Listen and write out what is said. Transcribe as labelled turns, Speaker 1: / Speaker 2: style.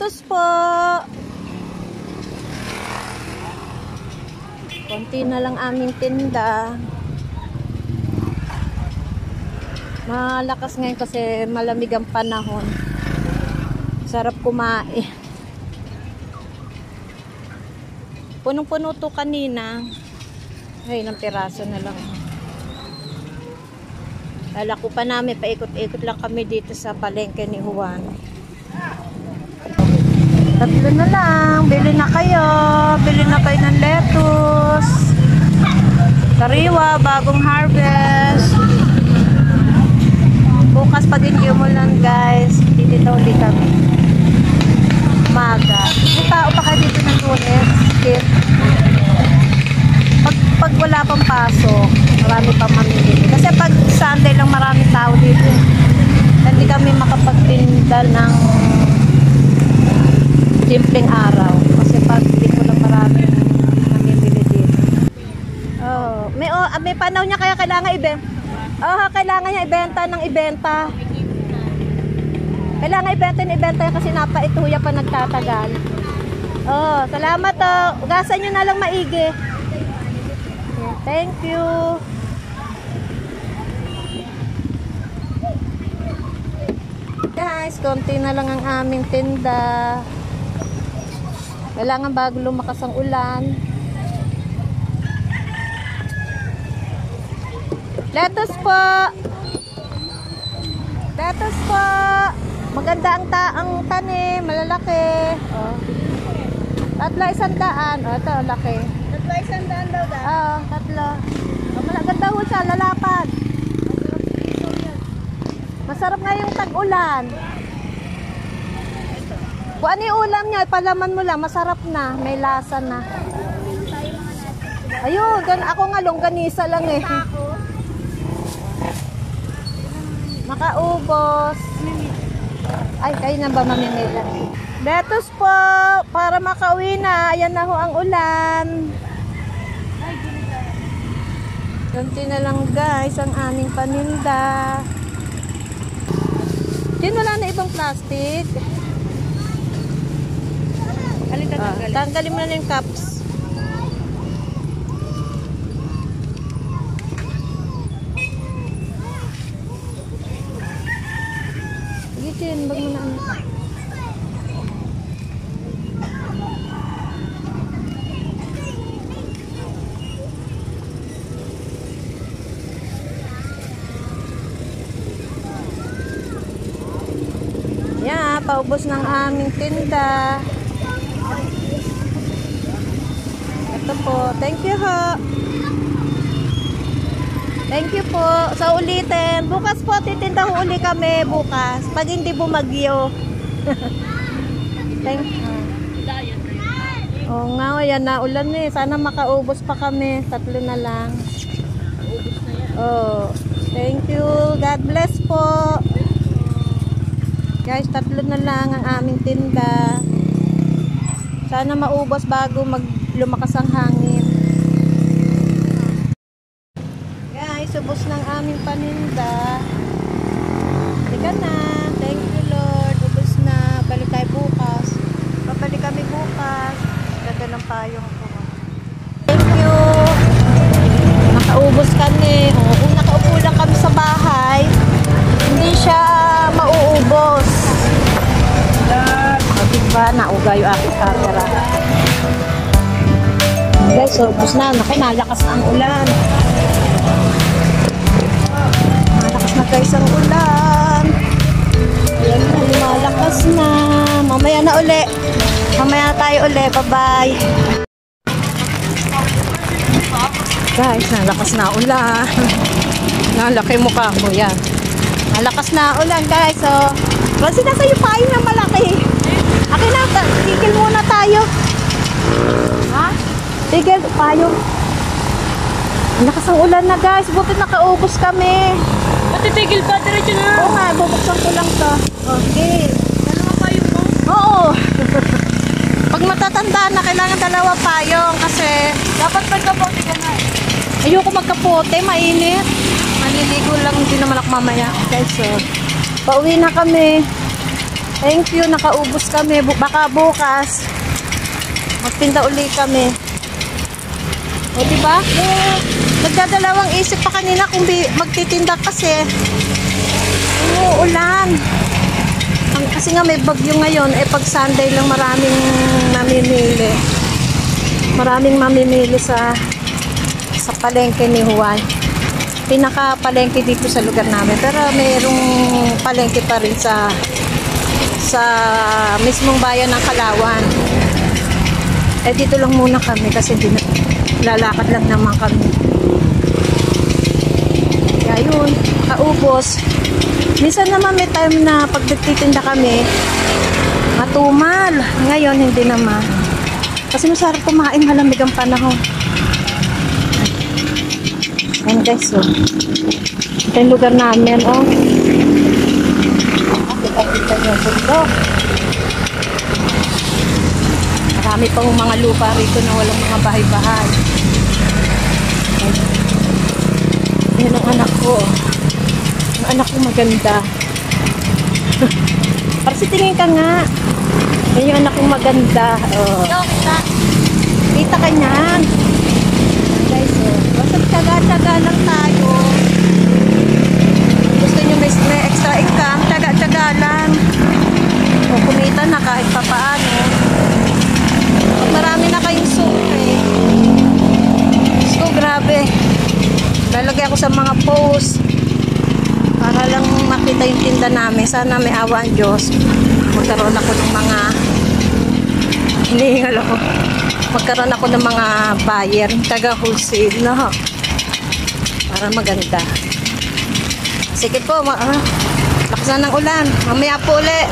Speaker 1: Lettuce po. Konti na lang aming tinda. Malakas ngayon kasi malamig ang panahon. Sarap kumain. Punong-puno to kanina. Ay, ilang piraso na lang. Lalako pa namin, paikot-ikot lang kami dito sa palengke ni Juan. Tatlo na lang. Bili na kayo. Bili na kayo ng lettuce. Sariwa, bagong harvest. Bukas pag hindi umulan guys, dito ulit kami. Umaga. May tao pa kayo dito ng Lunes. Pag wala pang pasok, marami pang mamimili. Kasi pag Sunday lang maraming tao dito. Hindi kami makapagtinda ng simpleng araw. Kasi pag dito lang maraming mamimili dito. Oh, may panaw niya kaya kailangan kailangan niya ibenta ng ibenta. Kailangan ibenta yan kasi napaituya pa nagtatagal. Oh, salamat oh. Ugasan niyo na lang maigi. Thank you. Guys, konti na lang ang aming tinda. Kailangan bago lumakas ang ulan. Lettuce po. Lettuce po. Maganda ang tanim, malalaki. Oh. Tatlo 100. Oh, ito laki.
Speaker 2: Tatlo 100 daw da?
Speaker 1: Oo, tatlo. Oh, maganda ho siya, lalapad. Masarap nga yung tag-ulan. Kung ano yung ulam niya, palaman mo lang, masarap na, may lasa na. Ayun, ako nga longganisa lang eh. Makaubos. Ay, kayo na ba mamimila? Lettuce po, para makauwi na. Ayan na ho ang ulan. Kunti na lang guys ang aming paninda. Diyan wala na ibang plastic. Tanggalin mo na yung cups. Sige, wag mo na ano. Yeah, paubos ng aming tinda. Ito po. Thank you ho. Thank you po. Sa ulitin. Bukas po, titinda ho uli kami bukas. Pag hindi bumagyo. Thank you. Oo nga, yan na ulan eh. Sana makaubos pa kami. Tatlo na lang. Oh, thank you. God bless po. Guys, tatlo na lang ang aming tinda. Sana maubos bago lumakas ang hangin. Guys, ubos ng aming paninda. Tika na. Thank you Lord. Ubos na. Balik tayo bukas. Babalik kami bukas. Ganda ng payong ko. Thank you. Nakaubos kami. Kung nakaupo lang kami sa bahay, hindi siya mauubos. Diba? Nauga yung aking camera. Guys, ubos na. Naku, nalakas na ang ulan. Malakas na guys ang ulan. Ayan na, lumalakas na. Mamaya na uli. Mamaya na tayo uli. Bye-bye. Guys, nalakas na ulan. Nalaki mukha mo yan. Nalakas na ulan guys. So, kasi nasa yung payo na malaki. Akin na, tigil muna tayo. Ha? Tigil, payo. Lakas ang ulan na guys. Buti nakaubos kami.
Speaker 2: Matitigil pa, diretso na.
Speaker 1: Oo nga, bubuksan ko lang to. Okay.
Speaker 2: Dalawa payong mo?
Speaker 1: Oo. Pag matatanda na, kailangan dalawa payong kasi
Speaker 2: Dapat magkapote ka na.
Speaker 1: ayoko magkapote, mainit. Maliligo lang din naman ako mamaya. Guys, so, pauwi na kami. Thank you, nakaubos kami. Baka bukas magtinda uli kami. O, diba? Nagdadalawang isip pa kanina kung magtitinda kasi umuulan. Kasi nga may bagyo ngayon, pag Sunday lang maraming mamimili. Maraming mamimili sa palengke ni Juan. Pinaka-palengke dito sa lugar namin. Pero mayroong palengke pa rin sa mismong bayan ng Kalawan. Dito lang muna kami kasi lalakad lang naman kami. Kaya yun, kaubos. Minsan naman may time na pag nagtitinda kami, matumal. Ngayon, hindi naman. Kasi masarap kumain, malamig ang panahon. Ayan guys, so. Ito yung lugar namin, oh. Kita yung bundok. Marami pang mga lupa rito na walang mga bahay-bahay. Yan ang anak ko. Ang anak ko maganda. Parang tingin ka nga. Yan yung anak ko maganda. Oh. Kita ka niyan. Guys, oh. Basta tsaga-tsaga lang tayo. Gusto nyo may extra income, tsaga-tsaga lang. O kumita na kahit papaano. Pag marami na kayong suki. So, grabe. Lalagay ako sa mga post para lang makita yung tinda namin. Sana may awa ang Diyos. Magkaroon ako ng mga hinihingal ako. Magkaroon ako ng mga buyer, taga-wholesale, no? Para maganda. Sige po, lakas na ng ulan. Mamaya po ulit.